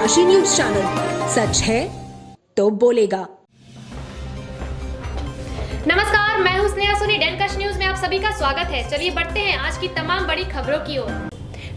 Kashi news channel, सच है तो बोलेगा। नमस्कार, मैं हूं स्नेहा सोनी। डेनकश न्यूज में आप सभी का स्वागत है। चलिए बढ़ते हैं आज की तमाम बड़ी खबरों की ओर।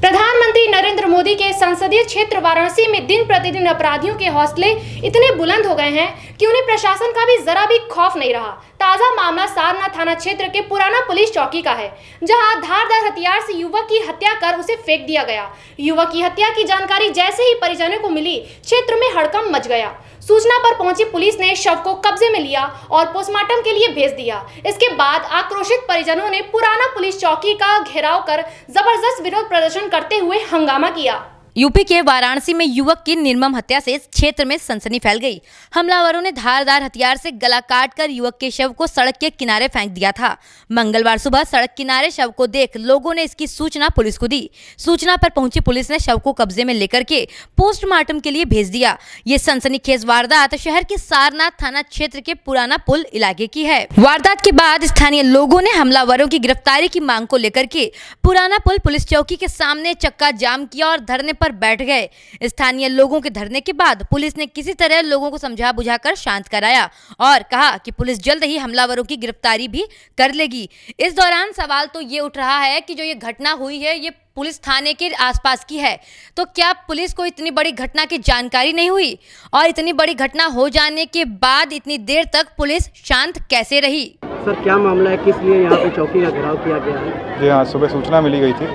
प्रधानमंत्री नरेंद्र मोदी के संसदीय क्षेत्र वाराणसी में दिन प्रतिदिन अपराधियों के हौसले इतने बुलंद हो गए हैं कि उन्हें प्रशासन का भी जरा भी खौफ नहीं रहा। ताजा मामला सारनाथ थाना क्षेत्र के पुराना पुलिस चौकी का है, जहां धारदार हथियार से युवक की हत्या कर उसे फेंक दिया गया। युवक की हत्या की जानकारी जैसे ही परिजनों को मिली, क्षेत्र में हड़कंप मच गया। सूचना पर पहुंची पुलिस ने शव को कब्जे में लिया और पोस्टमार्टम के लिए भेज दिया। इसके बाद आक्रोशित परिजनों ने पुराना पुलिस चौकी का घेराव कर जबरदस्त विरोध प्रदर्शन करते हुए हंगामा किया। यूपी के वाराणसी में युवक की निर्मम हत्या से क्षेत्र में सनसनी फैल गई। हमलावरों ने धारदार हथियार से गला काटकर युवक के शव को सड़क के किनारे फेंक दिया था। मंगलवार सुबह सड़क किनारे शव को देख लोगों ने इसकी सूचना पुलिस को दी। सूचना पर पहुंची पुलिस ने शव को कब्जे में लेकर के पोस्टमार्टम के लिए भेज दिया। ये सनसनीखेज वारदात शहर के सारनाथ थाना क्षेत्र के पुराना पुल इलाके की है। वारदात के बाद स्थानीय लोगों ने हमलावरों की गिरफ्तारी की मांग को लेकर के पुराना पुल पुलिस चौकी के सामने चक्का जाम किया और धरने पर बैठ गए। स्थानीय लोगों के धरने के बाद पुलिस ने किसी तरह लोगों को समझा बुझाकर शांत कराया और कहा कि पुलिस जल्द ही हमलावरों की गिरफ्तारी भी कर लेगी। इस दौरान सवाल तो ये उठ रहा है कि जो ये घटना हुई है ये पुलिस थाने के आसपास की है, तो क्या पुलिस को इतनी बड़ी घटना की जानकारी नहीं हुई? और इतनी बड़ी घटना हो जाने के बाद इतनी देर तक पुलिस शांत कैसे रही? सर, क्या मामला है, किस लिए यहाँ पे चौकी का घेराव किया गया है? जी हाँ, सुबह सूचना मिली गई थी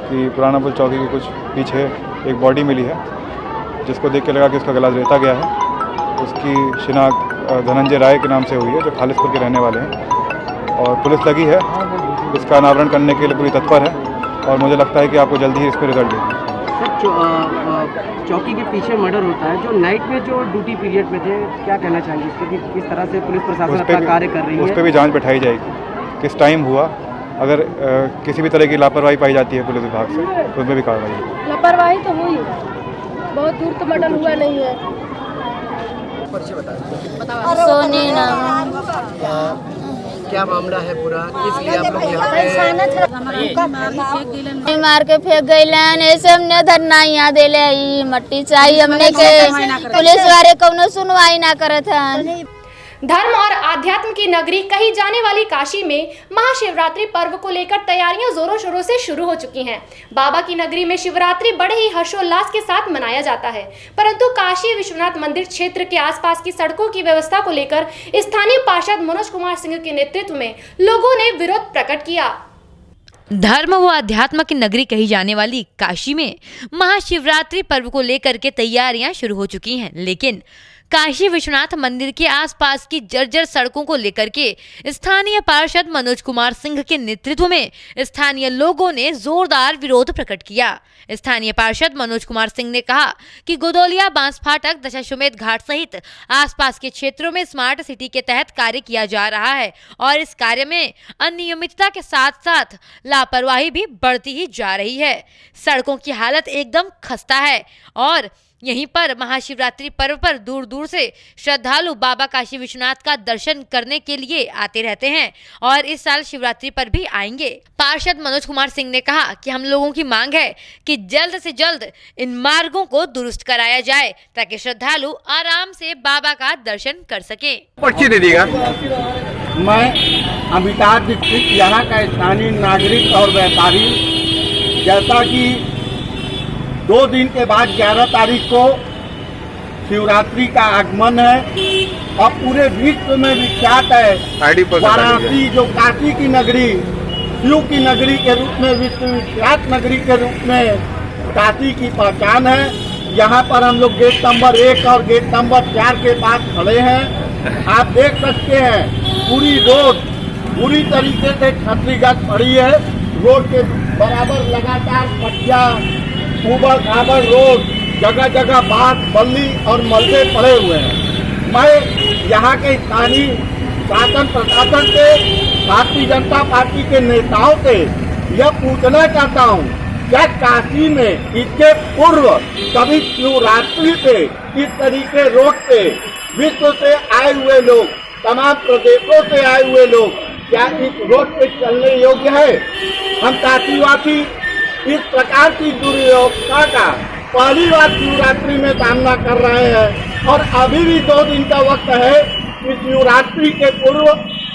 कि पुराना पुल चौकी के कुछ पीछे एक बॉडी मिली है, जिसको देख के लगा कि उसका गला रेता गया है। उसकी शिनाख्त धनंजय राय के नाम से हुई है, जो खालिसपुर के रहने वाले हैं। और पुलिस लगी है इसका अनावरण करने के लिए, पूरी तत्पर है और मुझे लगता है कि आपको जल्दी ही इस पर रिजल्ट देंगे। सर, चौकी के पीछे मर्डर होता है, जो नाइट में जो ड्यूटी पीरियड में थे, क्या कहना चाहेंगे इस पर कि किस तरह से पुलिस प्रशासन अपना कार्य कर रही है? उस पर भी जाँच बैठाई जाएगी, किस टाइम हुआ। अगर किसी भी तरह की लापरवाही पाई जाती है पुलिस विभाग से तो उसमें भी कार्रवाई होगी। लापरवाही तो हुई, बहुत दूर तो मर्डर हुआ नहीं है। सोनी नाम। क्या मामला है पूरा, किस लिए आप लोग यहाँ पे? मार के फेंक गईलन, ऐसे हमने धरना यहाँ देले मट्टी चाहिए हमने के पुलिस वाले कौनो सुनवाई ना करत हैं। धर्म और आध्यात्म की नगरी कही जाने वाली काशी में महाशिवरात्रि पर्व को लेकर तैयारियां जोरों शोरों से शुरू हो चुकी हैं। बाबा की नगरी में शिवरात्रि बड़े ही हर्षोल्लास के साथ मनाया जाता है, परंतु काशी विश्वनाथ मंदिर क्षेत्र के आसपास की सड़कों की व्यवस्था को लेकर स्थानीय पार्षद मनोज कुमार सिंह के नेतृत्व में लोगों ने विरोध प्रकट किया। धर्म व अध्यात्म की नगरी कही जाने वाली काशी में महाशिवरात्रि पर्व को लेकर के तैयारियां शुरू हो चुकी हैं, लेकिन काशी विश्वनाथ मंदिर के आसपास की जर्जर सड़कों को लेकर के स्थानीय पार्षद मनोज कुमार सिंह के नेतृत्व में स्थानीय लोगों ने जोरदार विरोध प्रकट किया। स्थानीय पार्षद मनोज कुमार सिंह ने कहा कि गोदौलिया, बांस फाटक, दशाश्वमेध घाट सहित आसपास के क्षेत्रों में स्मार्ट सिटी के तहत कार्य किया जा रहा है और इस कार्य में अनियमितता के साथ साथ लापरवाही भी बढ़ती ही जा रही है। सड़कों की हालत एकदम खस्ता है और यहीं पर महाशिवरात्रि पर्व पर दूर दूर से श्रद्धालु बाबा काशी विश्वनाथ का दर्शन करने के लिए आते रहते हैं और इस साल शिवरात्रि पर भी आएंगे। पार्षद मनोज कुमार सिंह ने कहा कि हम लोगों की मांग है कि जल्द से जल्द इन मार्गों को दुरुस्त कराया जाए ताकि श्रद्धालु आराम से बाबा का दर्शन कर सके। पर्ची दे देगा। मैं अमिताभ दीक्षित, यहाँ का स्थानीय नागरिक और व्यापारी, जैसा कि 2 दिन के बाद 11 तारीख को शिवरात्रि का आगमन है और पूरे विश्व में विख्यात है वाराणसी, जो काशी की नगरी, शिव की नगरी के रूप में, विश्व विख्यात नगरी के रूप में काशी की पहचान है। यहाँ पर हम लोग गेट नंबर 1 और गेट नंबर 4 के पास खड़े हैं। आप देख सकते हैं पूरी रोड पूरी तरीके से क्षतिग्रस्त पड़ी है। रोड के बराबर लगातार पट्टियां, ऊबड़ खाबड़ रोड, जगह जगह बांस, बल्ली और मलबे पड़े हुए हैं। मैं यहाँ के स्थानीय शासन प्रशासन से, भारतीय जनता पार्टी के नेताओं से यह पूछना चाहता हूँ, क्या काशी में इसके पूर्व कभी शिवरात्रि पे इस तरीके रोड पे विश्व से आए हुए लोग, तमाम प्रदेशों से आए हुए लोग क्या इस रोड पे चलने योग्य है? हम काशीवासी इस प्रकार की दुर्व्यवस्था का पहली बार शिवरात्रि में सामना कर रहे हैं और अभी भी 2 दिन का वक्त है कि शिवरात्रि के पूर्व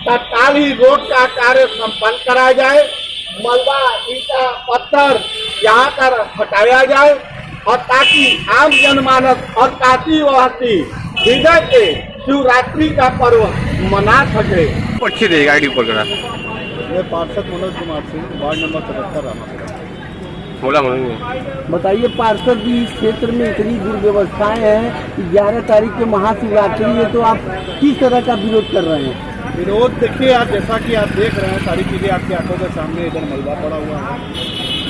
तत्काल ही रोड का कार्य संपन्न कराया जाए, मलबा ईटा पत्थर यहाँ कर हटाया जाए और ताकि आम जनमानस और काशी वासी विजय के शिवरात्रि का पर्व मना सके। अच्छी रहेगी आईडी ऊपर करा ये पार्षद मनोज कुमार सिंह, वार्ड नंबर 77 रामापुरा। बोला बताइए पार्षद जी, इस क्षेत्र में इतनी दुर्व्यवस्थाएं हैं, 11 तारीख को महाशिवरात्रि है, तो आप किस तरह का विरोध कर रहे हैं? विरोध देखिए आप, जैसा कि आप देख रहे हैं सारी चीज़ें आपकी आंखों के सामने, इधर मलबा पड़ा हुआ है।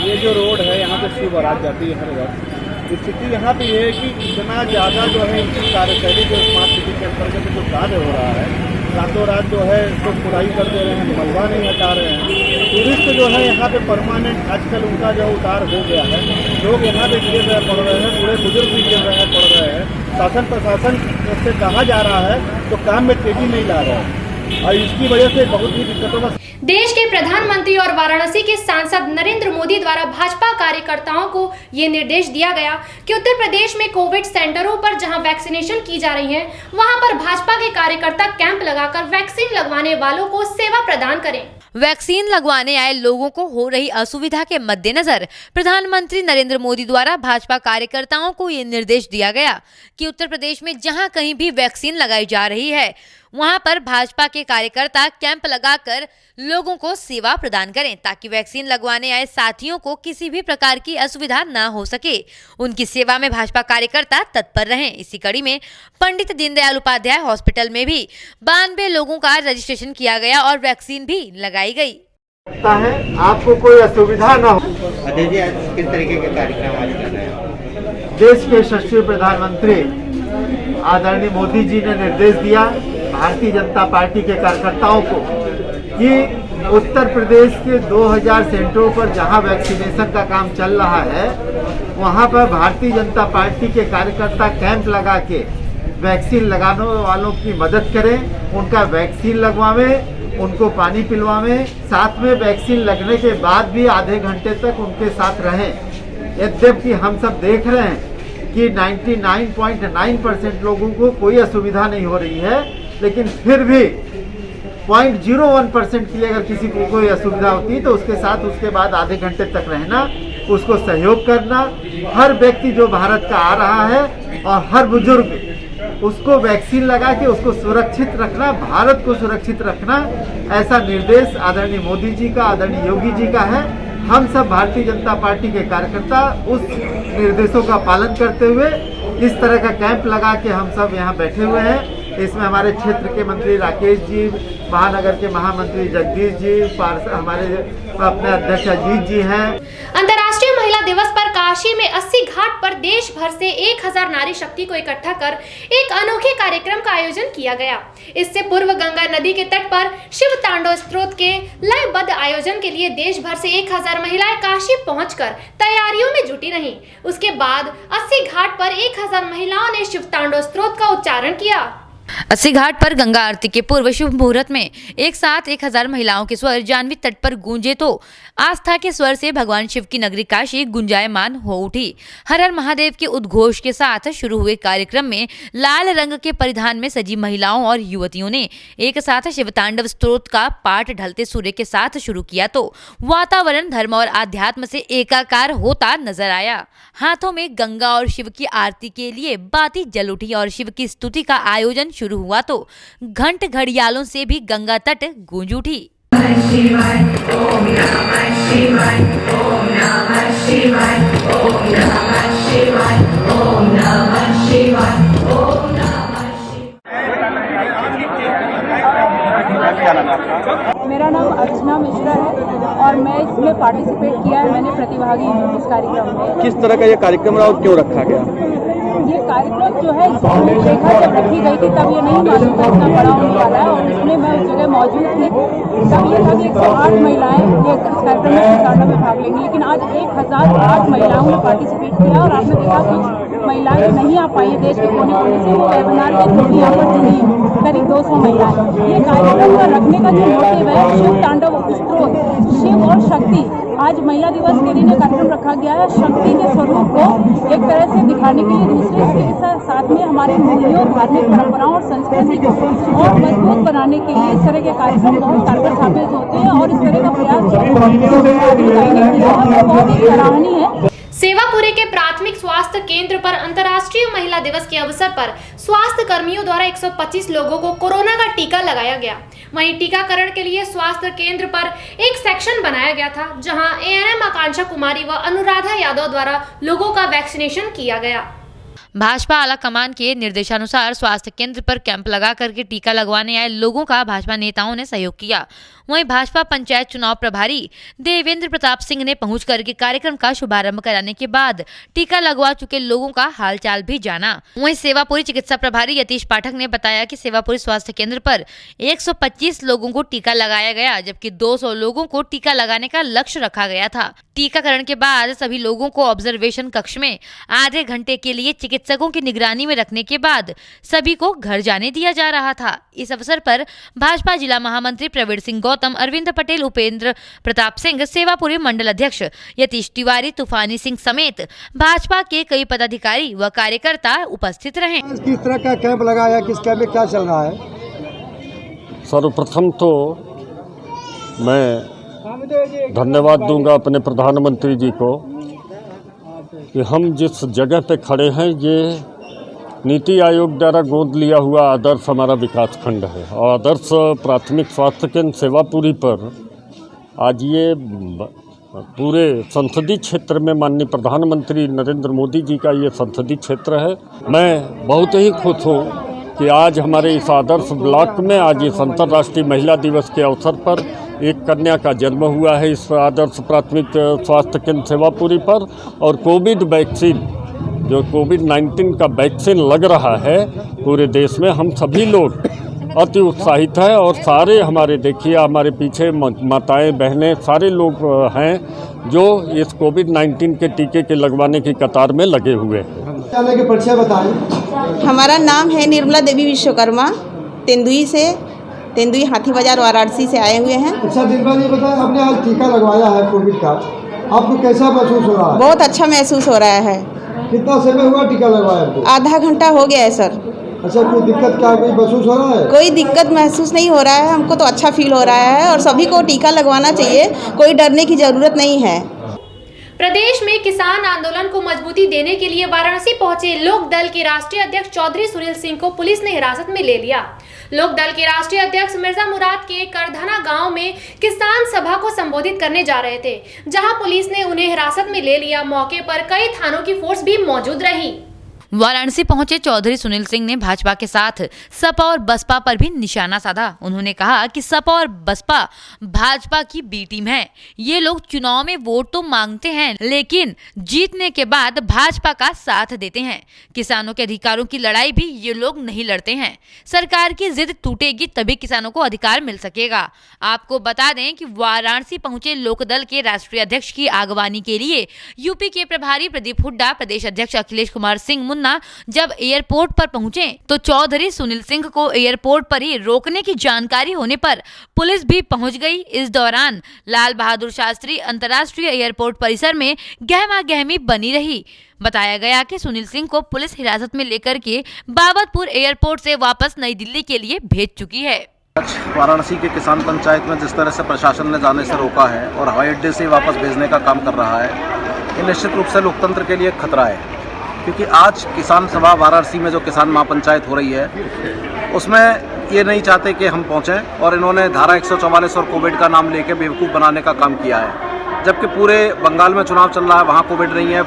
ये जो रोड है यहाँ पे शिव बारात जाती है हर वर्ष। स्थिति यहाँ पे ये है कि इतना ज़्यादा जो है इनकी कार्यशैली जो स्मार्ट सिटी के अंतर्गत जो कार्य हो रहा है, रातों रात जो है इसको खुदाई कर दे रहे हैं, मलबा नहीं हटा रहे हैं। टूरिस्ट जो है यहाँ पे परमानेंट आजकल उनका जो उतार हो गया है, लोग यहाँ पे गिर रहे पड़ रहे हैं, बूढ़े बुजुर्ग भी गिर रहे हैं पड़ रहे हैं। शासन प्रशासन से कहा जा रहा है तो काम में तेजी नहीं ला रहा है और इसकी वजह से बहुत ही दिक्कतों का। देश के प्रधानमंत्री और वाराणसी के सांसद नरेंद्र मोदी द्वारा भाजपा कार्यकर्ताओं को ये निर्देश दिया गया कि उत्तर प्रदेश में कोविड सेंटरों पर जहां वैक्सीनेशन की जा रही है, वहां पर भाजपा के कार्यकर्ता कैंप लगाकर वैक्सीन लगवाने वालों को सेवा प्रदान करें। वैक्सीन लगवाने आए लोगों को हो रही असुविधा के मद्देनजर प्रधानमंत्री नरेंद्र मोदी द्वारा भाजपा कार्यकर्ताओं को ये निर्देश दिया गया कि उत्तर प्रदेश में जहां कहीं भी वैक्सीन लगाई जा रही है, वहां पर भाजपा के कार्यकर्ता कैंप लगाकर लोगों को सेवा प्रदान करें ताकि वैक्सीन लगवाने आए साथियों को किसी भी प्रकार की असुविधा न हो सके। उनकी सेवा में भाजपा कार्यकर्ता तत्पर रहें। इसी कड़ी में पंडित दीनदयाल उपाध्याय हॉस्पिटल में भी 92 लोगों का रजिस्ट्रेशन किया गया और वैक्सीन भी लगाई गई। है आपको कोई असुविधा न हो। अजय जी, आज किस तरीके के कार्यक्रम आज कर रहे हैं? देश के यशस्वी प्रधानमंत्री आदरणीय मोदी जी ने निर्देश दिया भारतीय जनता पार्टी के कार्यकर्ताओं को कि उत्तर प्रदेश के 2000 सेंटरों पर जहां वैक्सीनेशन का काम चल रहा है, वहां पर भारतीय जनता पार्टी के कार्यकर्ता कैंप लगा के वैक्सीन लगाने वालों की मदद करें, उनका वैक्सीन लगवावें, उनको पानी पिलवावें, साथ में वैक्सीन लगने के बाद भी आधे घंटे तक उनके साथ रहें। यद्यपि हम सब देख रहे हैं कि 99.9% लोगों को कोई असुविधा नहीं हो रही है, लेकिन फिर भी 0.01% की अगर किसी को कोई असुविधा होती है तो उसके साथ उसके बाद आधे घंटे तक रहना, उसको सहयोग करना। हर व्यक्ति जो भारत का आ रहा है और हर बुजुर्ग उसको वैक्सीन लगा के उसको सुरक्षित रखना, भारत को सुरक्षित रखना, ऐसा निर्देश आदरणीय मोदी जी का, आदरणीय योगी जी का है। हम सब भारतीय जनता पार्टी के कार्यकर्ता उस निर्देशों का पालन करते हुए इस तरह का कैंप लगा के हम सब यहाँ बैठे हुए हैं। इसमें हमारे क्षेत्र के मंत्री राकेश जी, महानगर के महामंत्री जगदीश जी, हमारे अपने अध्यक्ष अजीत जी हैं। अंतर्राष्ट्रीय महिला दिवस पर काशी में 80 घाट पर देश भर से 1000 नारी शक्ति को इकट्ठा कर एक अनोखे कार्यक्रम का आयोजन किया गया। इससे पूर्व गंगा नदी के तट पर शिव तांडव स्तोत्र के लयबद्ध आयोजन के लिए देश भर से 1000 महिलाएं काशी पहुंचकर तैयारियों में जुटी रहीं। उसके बाद 80 घाट पर 1000 महिलाओं ने शिव तांडव स्तोत्र का उच्चारण किया। 80 घाट पर गंगा आरती के पूर्व शुभ मुहूर्त में एक साथ 1000 महिलाओं के स्वर जाह्नवी तट पर गूंजे तो आस्था के स्वर से भगवान शिव की नगरी काशी गुंजायमान हो उठी। हर हर महादेव के उद्घोष के साथ शुरू हुए कार्यक्रम में लाल रंग के परिधान में सजी महिलाओं और युवतियों ने एक साथ शिव तांडव स्तोत्र का पाठ ढलते सूर्य के साथ शुरू किया तो वातावरण धर्म और आध्यात्म से एकाकार होता नजर आया। हाथों में गंगा और शिव की आरती के लिए बाती जल उठी और शिव की स्तुति का आयोजन शुरू हुआ तो घंट घड़ियालों से भी गंगा तट गूंज उठी। मेरा नाम अर्चना मिश्रा है और मैं इसमें पार्टिसिपेट किया है, मैंने प्रतिभागी हूँ इस कार्यक्रम में। किस तरह का ये कार्यक्रम रहा और क्यों रखा गया? ये कार्यक्रम जो है रूपरेखा जब रखी गई थी तब ये नहीं मालूम था इतना बड़ा होने वाला है और इसमें मैं उस जगह मौजूद थी। तब ये था कि 108 महिलाएं ये इस कार्यक्रम में शिवतांडव में भाग लेंगी, लेकिन आज 1008 महिलाओं ने पार्टिसिपेट किया और आपने देखा कुछ महिलाएं जो नहीं आ पाई देश के कोने कोने से, वो वेबिनार के थ्रू यहाँ पर जुड़ी करीब 200 महिलाएं। ये कार्यक्रम का रखने का जो मोटिव है शिव तांडव स्तोत्र, शिव और शक्ति आज महिला दिवस के दिन ये कार्यक्रम रखा गया है। शक्ति के स्वरूप को एक तरह से दिखाने के लिए, दूसरे इसके साथ में हमारे मूल्यों, धार्मिक परंपराओं और संस्कृति को और मजबूत बनाने के लिए इस तरह के कार्यक्रम बहुत कारगर साबित होते हैं और इस तरह का प्रयास बहुत ही सराहनीय है। सेवापुरी के प्राथमिक स्वास्थ्य केंद्र पर अंतर्राष्ट्रीय महिला दिवस के अवसर पर स्वास्थ्य कर्मियों द्वारा 125 लोगों को कोरोना का टीका लगाया गया। वहीं टीकाकरण के लिए स्वास्थ्य केंद्र पर एक सेक्शन बनाया गया था, जहां एएनएम आकांक्षा कुमारी व अनुराधा यादव द्वारा लोगों का वैक्सीनेशन किया गया। भाजपा आला कमान के निर्देशानुसार स्वास्थ्य केंद्र पर कैंप लगा करके टीका लगवाने आए लोगों का भाजपा नेताओं ने सहयोग किया। वहीं भाजपा पंचायत चुनाव प्रभारी देवेंद्र प्रताप सिंह ने पहुंच करके कार्यक्रम का शुभारंभ कराने के बाद टीका लगवा चुके लोगों का हालचाल भी जाना। वहीं सेवापुरी चिकित्सा प्रभारी यतीश पाठक ने बताया कि सेवापुरी स्वास्थ्य केंद्र पर 125 लोगों को टीका लगाया गया, जबकि 200 लोगों को टीका लगाने का लक्ष्य रखा गया था। टीकाकरण के बाद सभी लोगों को ऑब्जर्वेशन कक्ष में आधे घंटे के लिए चिकित्सकों की निगरानी में रखने के बाद सभी को घर जाने दिया जा रहा था। इस अवसर पर भाजपा जिला महामंत्री प्रवीण सिंह गौतम, अरविंद पटेल, उपेंद्र प्रताप सिंह, सेवापुरी मंडल अध्यक्ष यतीश तिवारी, तूफानी सिंह समेत भाजपा के कई पदाधिकारी व कार्यकर्ता उपस्थित रहे। किस तरह का कैंप लगाया, किस कैंप में क्या चल रहा है? सर्वप्रथम तो मैं धन्यवाद दूंगा अपने प्रधानमंत्री जी को कि हम जिस जगह पे खड़े हैं ये नीति आयोग द्वारा गोद लिया हुआ आदर्श हमारा विकास खंड है और आदर्श प्राथमिक स्वास्थ्य केंद्र सेवापुरी पर आज ये पूरे संसदीय क्षेत्र में माननीय प्रधानमंत्री नरेंद्र मोदी जी का ये संसदीय क्षेत्र है। मैं बहुत ही खुश हूँ कि आज हमारे इस आदर्श ब्लॉक में आज इस अंतर्राष्ट्रीय महिला दिवस के अवसर पर एक कन्या का जन्म हुआ है इस आदर्श प्राथमिक स्वास्थ्य केंद्र सेवापुरी पर। और कोविड वैक्सीन, जो कोविड-19 का वैक्सीन लग रहा है पूरे देश में, हम सभी लोग अति उत्साहित हैं और सारे हमारे देखिए हमारे पीछे माताएं बहनें सारे लोग हैं जो इस कोविड-19 के टीके के लगवाने की कतार में लगे हुए हैं। के परिचय बताएं। हमारा नाम है निर्मला देवी विश्वकर्मा, तेंदुई हाथी बाजार वाराणसी से आए हुए हैं। अच्छा निर्मला जी बताएं, आपने आज टीका लगवाया है कोविड का, आपको कैसा महसूस हो रहा है? बहुत अच्छा महसूस हो रहा है। कितना समय हुआ टीका लगवाया आपको? आधा घंटा हो गया है सर। अच्छा, कोई दिक्कत क्या कोई महसूस हो रहा है? कोई दिक्कत महसूस नहीं हो रहा है, हमको तो अच्छा फील हो रहा है और सभी को टीका लगवाना चाहिए, कोई डरने की जरूरत नहीं है। प्रदेश में किसान आंदोलन को मजबूती देने के लिए वाराणसी पहुंचे लोक दल के राष्ट्रीय अध्यक्ष चौधरी सुनील सिंह को पुलिस ने हिरासत में ले लिया। लोक दल के राष्ट्रीय अध्यक्ष मिर्जा मुराद के करधना गांव में किसान सभा को संबोधित करने जा रहे थे, जहां पुलिस ने उन्हें हिरासत में ले लिया। मौके पर कई थानों की फोर्स भी मौजूद रही। वाराणसी पहुंचे चौधरी सुनील सिंह ने भाजपा के साथ सपा और बसपा पर भी निशाना साधा। उन्होंने कहा कि सपा और बसपा भाजपा की बी टीम है। ये लोग चुनाव में वोट तो मांगते हैं, लेकिन जीतने के बाद भाजपा का साथ देते हैं। किसानों के अधिकारों की लड़ाई भी ये लोग नहीं लड़ते हैं। सरकार की जिद टूटेगी तभी किसानों को अधिकार मिल सकेगा। आपको बता दें कि वाराणसी पहुंचे लोकदल के राष्ट्रीय अध्यक्ष की आगवानी के लिए यूपी के प्रभारी प्रदीप हुड्डा, प्रदेश अध्यक्ष अखिलेश कुमार सिंह मुन्ना जब एयरपोर्ट पर पहुंचे तो चौधरी सुनील सिंह को एयरपोर्ट पर ही रोकने की जानकारी होने पर पुलिस भी पहुंच गई। इस दौरान लाल बहादुर शास्त्री अंतर्राष्ट्रीय एयरपोर्ट परिसर में गहमा गहमी बनी रही। बताया गया कि सुनील सिंह को पुलिस हिरासत में लेकर के बाबतपुर एयरपोर्ट से वापस नई दिल्ली के लिए भेज चुकी है। वाराणसी के किसान पंचायत में जिस तरह से प्रशासन ने जाने से रोका है और हवाई अड्डे से वापस भेजने का काम कर रहा है, ये निश्चित रूप से लोकतंत्र के लिए खतरा है। क्योंकि आज किसान सभा वाराणसी में जो किसान महापंचायत हो रही है उसमें ये नहीं चाहते कि हम पहुँचें और इन्होंने धारा 144 और कोविड का नाम लेके बेवकूफ़ बनाने का काम किया है। जबकि पूरे बंगाल में चुनाव चल रहा है, वहाँ कोविड नहीं है,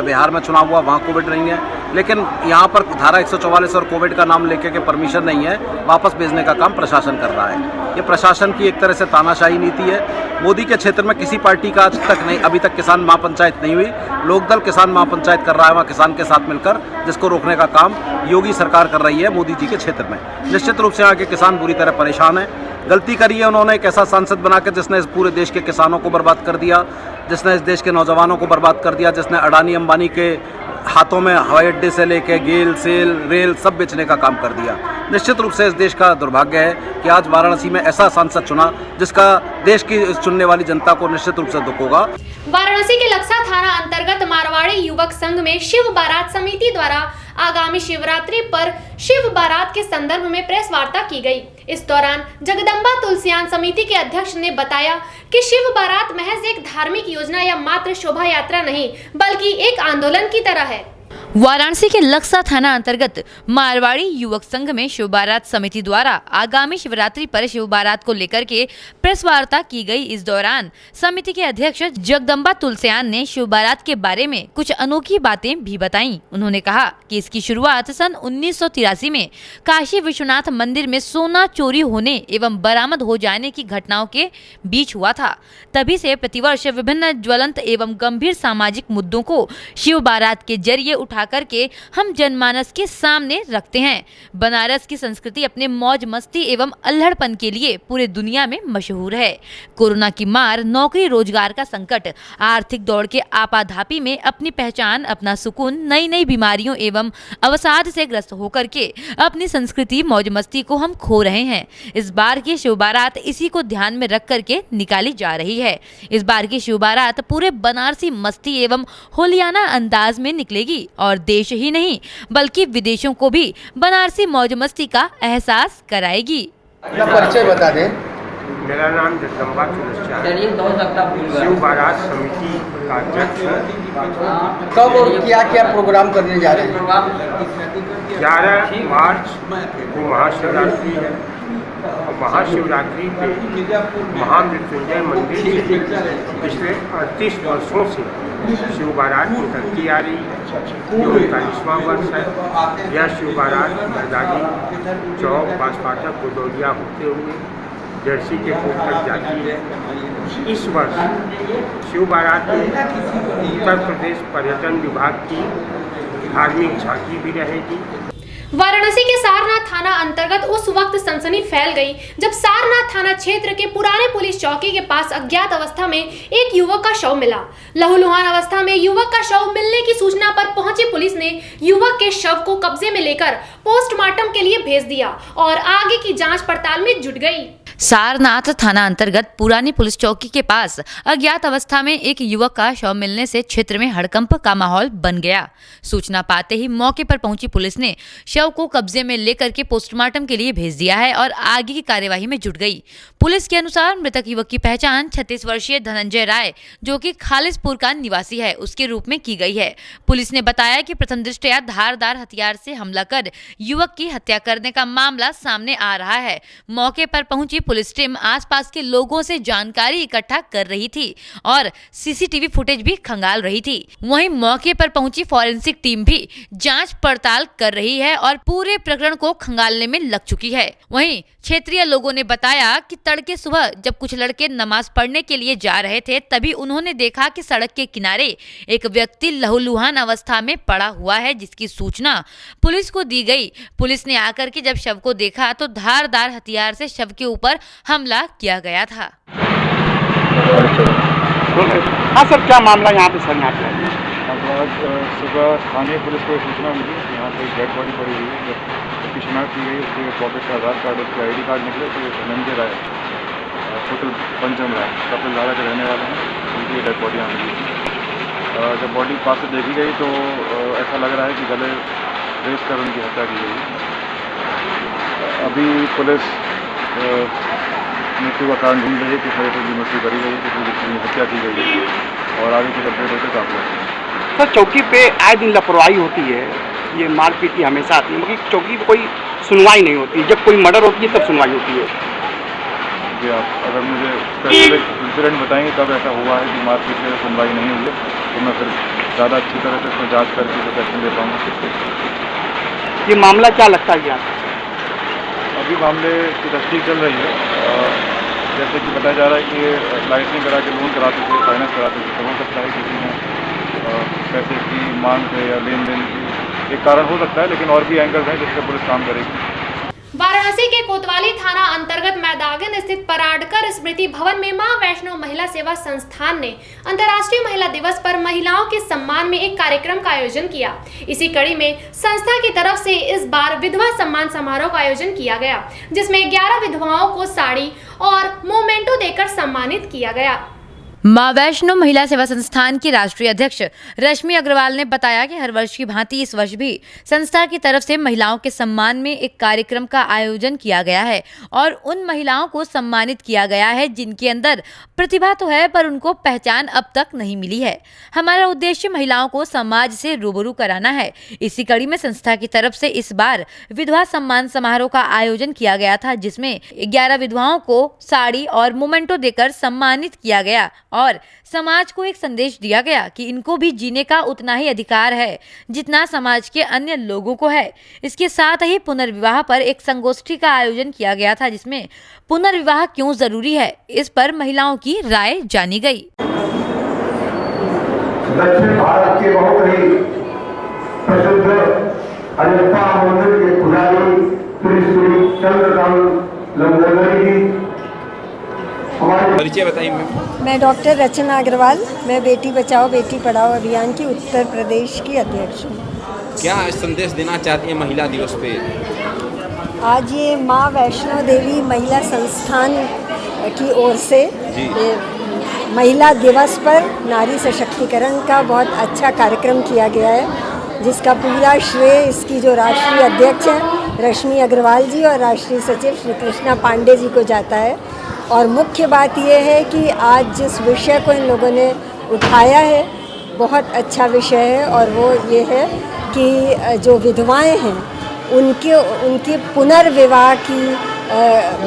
बिहार में चुनाव हुआ, वहाँ कोविड नहीं है, लेकिन यहाँ पर धारा 144 और कोविड का नाम लेके के परमिशन नहीं है, वापस भेजने का काम प्रशासन कर रहा है। ये प्रशासन की एक तरह से तानाशाही नीति है। मोदी के क्षेत्र में किसी पार्टी का आज तक नहीं, अभी तक किसान महापंचायत नहीं हुई। लोकदल किसान महापंचायत कर रहा है वहाँ किसान के साथ मिलकर, जिसको रोकने का काम योगी सरकार कर रही है मोदी जी के क्षेत्र में। निश्चित रूप से यहाँ के किसान बुरी तरह परेशान हैं। गलती करी है उन्होंने एक ऐसा सांसद बना के जिसने इस पूरे देश के किसानों को बर्बाद कर दिया, जिसने इस देश के नौजवानों को बर्बाद कर दिया, जिसने अडानी अंबानी के हाथों में हवाई अड्डे से लेके गेल, सेल, रेल सब बेचने का काम कर दिया। निश्चित रूप से इस देश का दुर्भाग्य है कि आज वाराणसी में ऐसा सांसद चुना जिसका देश की चुनने वाली जनता को निश्चित रूप से दुख होगा। वाराणसी के लक्सा थाना अंतर्गत मारवाड़ी युवक संघ में शिव बारात समिति द्वारा आगामी शिवरात्रि पर शिव बारात के संदर्भ में प्रेस वार्ता की गई। इस दौरान जगदम्बा तुलसियान समिति के अध्यक्ष ने बताया कि शिव बारात महज एक धार्मिक योजना या मात्र शोभा यात्रा नहीं बल्कि एक आंदोलन की तरह है। वाराणसी के लक्सा थाना अंतर्गत मारवाड़ी युवक संघ में शिव बारात समिति द्वारा आगामी शिवरात्रि पर शिव बारात को लेकर के प्रेस वार्ता की गई। इस दौरान समिति के अध्यक्ष जगदम्बा तुलसियान ने शिव बारात के बारे में कुछ अनोखी बातें भी बताईं। उन्होंने कहा कि इसकी शुरुआत सन 1983 में काशी विश्वनाथ मंदिर में सोना चोरी होने एवं बरामद हो जाने की घटनाओं के बीच हुआ था। तभी से प्रतिवर्ष विभिन्न ज्वलंत एवं गंभीर सामाजिक मुद्दों को शिव बारात के जरिए उठा करके हम जनमानस के सामने रखते हैं। बनारस की संस्कृति अपने मौज मस्ती एवं अल्हड़पन के लिए पूरे दुनिया में मशहूर है। कोरोना की मार, नौकरी रोजगार का संकट, आर्थिक दौड़ के आपाधापी में अपनी पहचान, अपना सुकून, नई नई बीमारियों एवं अवसाद से ग्रस्त होकर के अपनी संस्कृति मौज मस्ती को हम खो रहे हैं। इस बार की शिव बारात इसी को ध्यान में रख करके निकाली जा रही है। इस बार की शिव बारात पूरे बनारसी मस्ती एवं होलियाना अंदाज में निकलेगी और देश ही नहीं बल्कि विदेशों को भी बनारसी मौज मस्ती का एहसास कराएगी। अपना परिचय बता दें। मेरा नाम जगदम्बा तुलसियान, शिव बारात समिति का अध्यक्ष हूँ। कब और क्या क्या प्रोग्राम करने जा रहे हैं? 11 मार्च को महाशिवरात्रि है। महाशिवरात्रि पे महामृत्युंजय मंदिर से पिछले 38 वर्षों से शिव बारात निकलती आ रही है। जो 41वां वर्ष है। यह शिव बारात मर्दानी चौक, बांसफाटक, गुदौलिया होते हुए जर्सी के पुल तक जाती है। इस वर्ष शिव बारात में उत्तर प्रदेश पर्यटन विभाग की धार्मिक झांकी भी रहेगी। वाराणसी के सारनाथ थाना अंतर्गत उस वक्त सनसनी फैल गई जब सारनाथ थाना क्षेत्र के पुराने पुलिस चौकी के पास अज्ञात अवस्था में एक युवक का शव मिला। लहूलुहान अवस्था में युवक का शव मिलने की सूचना पर पहुंची पुलिस ने युवक के शव को कब्जे में लेकर पोस्टमार्टम के लिए भेज दिया और आगे की जांच पड़ताल में जुट गई। सारनाथ थाना अंतर्गत पुरानी पुलिस चौकी के पास अज्ञात अवस्था में एक युवक का शव मिलने से क्षेत्र में हड़कंप का माहौल बन गया। सूचना पाते ही मौके पर पहुंची पुलिस ने शव को कब्जे में लेकर के पोस्टमार्टम के लिए भेज दिया है और आगे की कार्यवाही में जुट गई। पुलिस के अनुसार मृतक युवक की पहचान 36 वर्षीय धनंजय राय, जो कि खालिसपुर का निवासी है, उसके रूप में की गई है। पुलिस ने बताया कि प्रथम दृष्टया धारदार हथियार से हमला कर युवक की हत्या करने का मामला सामने आ रहा है। मौके पर पहुंची पुलिस टीम आसपास के लोगों से जानकारी इकट्ठा कर रही थी और सीसीटीवी फुटेज भी खंगाल रही थी। वहीं मौके पर पहुंची फॉरेंसिक टीम भी जांच पड़ताल कर रही है और पूरे प्रकरण को खंगालने में लग चुकी है। वहीं क्षेत्रीय लोगों ने बताया कि तड़के सुबह जब कुछ लड़के नमाज पढ़ने के लिए जा रहे थे तभी उन्होंने देखा कि सड़क के किनारे एक व्यक्ति लहूलुहान अवस्था में पड़ा हुआ है, जिसकी सूचना पुलिस को दी गई। पुलिस ने आकर के जब शव को देखा तो धारदार हथियार से शव के ऊपर हमला किया गया था। हाँ सर, क्या मामला यहाँ पे सर? यहाँ पे आज सुबह स्थानीय पुलिस को सूचना मिली कि यहाँ पे एक डेड बॉडी पड़ी हुई है। उसकी शिनाख्त की गई, उसके पॉकेट का आधार कार्ड, उसके ID कार्ड निकले तो ये धनंजय राय, होटल पंचम राय, कपिल धारा के रहने वाले हैं। उनकी डेड बॉडी यहाँ मिली थी। जब बॉडी पास से देखी गई तो ऐसा लग रहा है कि गले रेस कर उनकी हत्या की गई। अभी पुलिस मृत्यु का कारण ढूंढ रही है कि शरीर की मृत्यु करी गई है, किसी हत्या की गई है और आगे की अपडेट होते काफी। सर, चौकी पे आए दिन लापरवाही होती है, ये मारपीट की हमेशा आती है, मगर चौकी पे कोई सुनवाई नहीं होती। जब कोई मर्डर होती है तब सुनवाई होती है। जी, आप अगर मुझे स्पेसिफिक इंसिडेंट बताएंगे कब ऐसा हुआ है कि मारपीट से सुनवाई नहीं हुई तो मैं फिर ज़्यादा अच्छी तरह से उसको जाँच करके कुछ एक्शन ले पाऊँगा। ये मामला क्या लगता है आपको? अभी मामले की तस्दीक चल रही है। जैसे कि बताया जा रहा है कि लाइसेंसिंग करा के लोन कराते थे, फाइनेंस कराते थे, तो हो सकता है किसी ने पैसे की मांग से या लेन देन की एक कारण हो सकता है, लेकिन और भी एंगल्स हैं जिससे पुलिस काम करेगी। वाराणसी के कोतवाली थाना अंतर्गत मैदागन स्थित पराडकर स्मृति भवन में मां वैष्णो महिला सेवा संस्थान ने अंतर्राष्ट्रीय महिला दिवस पर महिलाओं के सम्मान में एक कार्यक्रम का आयोजन किया। इसी कड़ी में संस्था की तरफ से इस बार विधवा सम्मान समारोह का आयोजन किया गया, जिसमें 11 विधवाओं को साड़ी और मोमेंटो देकर सम्मानित किया गया। मां वैष्णो महिला सेवा संस्थान की राष्ट्रीय अध्यक्ष रश्मि अग्रवाल ने बताया कि हर वर्ष की भांति इस वर्ष भी संस्था की तरफ से महिलाओं के सम्मान में एक कार्यक्रम का आयोजन किया गया है और उन महिलाओं को सम्मानित किया गया है जिनके अंदर प्रतिभा तो है पर उनको पहचान अब तक नहीं मिली है। हमारा उद्देश्य महिलाओं को समाज से रूबरू कराना है। इसी कड़ी में संस्था की तरफ से इस बार विधवा सम्मान समारोह का आयोजन किया गया था, जिसमें 11 विधवाओं को साड़ी और मोमेंटो देकर सम्मानित किया गया और समाज को एक संदेश दिया गया कि इनको भी जीने का उतना ही अधिकार है जितना समाज के अन्य लोगों को है। इसके साथ ही पुनर्विवाह पर एक संगोष्ठी का आयोजन किया गया था, जिसमें पुनर्विवाह क्यों जरूरी है इस पर महिलाओं की राय जानी गई। दक्षिण भारत के बहुत ही प्रसिद्ध अजंता मंदिर के पुजारी श्री चंद्रकांत लंबोदरी जी, परिचय बताइए। मैं डॉक्टर रचना अग्रवाल, मैं बेटी बचाओ बेटी पढ़ाओ अभियान की उत्तर प्रदेश की अध्यक्ष हूँ। क्या संदेश देना चाहती हैं महिला दिवस पे? आज ये माँ वैष्णो देवी महिला संस्थान की ओर से महिला दिवस पर नारी सशक्तिकरण का बहुत अच्छा कार्यक्रम किया गया है, जिसका पूरा श्रेय इसकी जो राष्ट्रीय अध्यक्ष हैं रश्मि अग्रवाल जी और राष्ट्रीय सचिव श्री कृष्णा पांडे जी को जाता है। और मुख्य बात यह है कि आज जिस विषय को इन लोगों ने उठाया है बहुत अच्छा विषय है, और वो ये है कि जो विधवाएं हैं उनके पुनर्विवाह की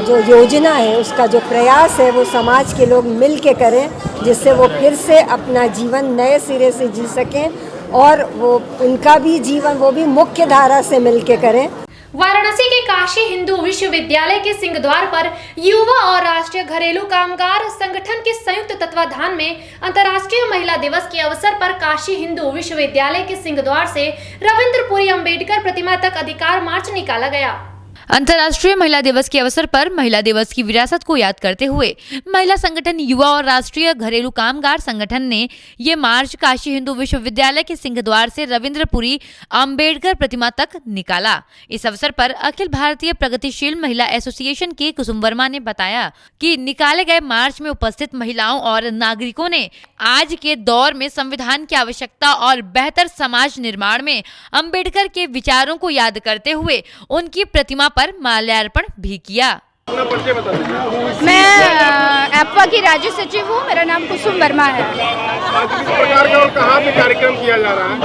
जो योजना है, उसका जो प्रयास है वो समाज के लोग मिल के करें, जिससे वो फिर से अपना जीवन नए सिरे से जी सकें और वो उनका भी जीवन वो भी मुख्य धारा से मिल के करें। वाराणसी के काशी हिंदू विश्वविद्यालय के सिंहद्वार पर युवा और राष्ट्रीय घरेलू कामगार संगठन के संयुक्त तत्वाधान में अंतर्राष्ट्रीय महिला दिवस के अवसर पर काशी हिंदू विश्वविद्यालय के सिंहद्वार से रविंद्रपुरी अंबेडकर प्रतिमा तक अधिकार मार्च निकाला गया। अंतर्राष्ट्रीय महिला दिवस के अवसर पर महिला दिवस की विरासत को याद करते हुए महिला संगठन युवा और राष्ट्रीय घरेलू कामगार संगठन ने ये मार्च काशी हिंदू विश्वविद्यालय के सिंहद्वार से रविंद्रपुरी अंबेडकर प्रतिमा तक निकाला। इस अवसर पर अखिल भारतीय प्रगतिशील महिला एसोसिएशन की कुसुम वर्मा ने बताया कि निकाले गए मार्च में उपस्थित महिलाओं और नागरिकों ने आज के दौर में संविधान की आवश्यकता और बेहतर समाज निर्माण में अंबेडकर के विचारों को याद करते हुए उनकी प्रतिमा पर माल्यार्पण भी किया। मैं एप्पा की राज्य सचिव हूँ, मेरा नाम कुसुम वर्मा है। आज किस प्रकार का और कहाँ पे कार्यक्रम किया जा रहा है?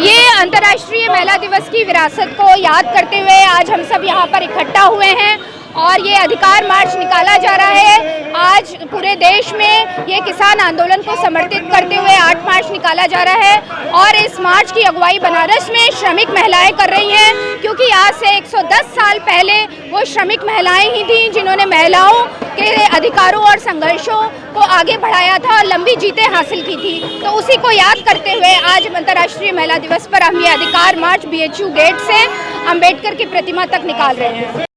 ये अंतर्राष्ट्रीय महिला दिवस की विरासत को याद करते हुए आज हम सब यहाँ पर इकट्ठा हुए हैं और ये अधिकार मार्च निकाला जा रहा है। आज पूरे देश में ये किसान आंदोलन को समर्थित करते हुए 8 मार्च निकाला जा रहा है और इस मार्च की अगुवाई बनारस में श्रमिक महिलाएं कर रही हैं, क्योंकि आज से 110 साल पहले वो श्रमिक महिलाएं ही थीं जिन्होंने महिलाओं के अधिकारों और संघर्षों को आगे बढ़ाया था और लंबी जीतें हासिल की थी। तो उसी को याद करते हुए आज अंतर्राष्ट्रीय महिला दिवस पर हम ये अधिकार मार्च BHU गेट से अंबेडकर की प्रतिमा तक निकाल रहे हैं।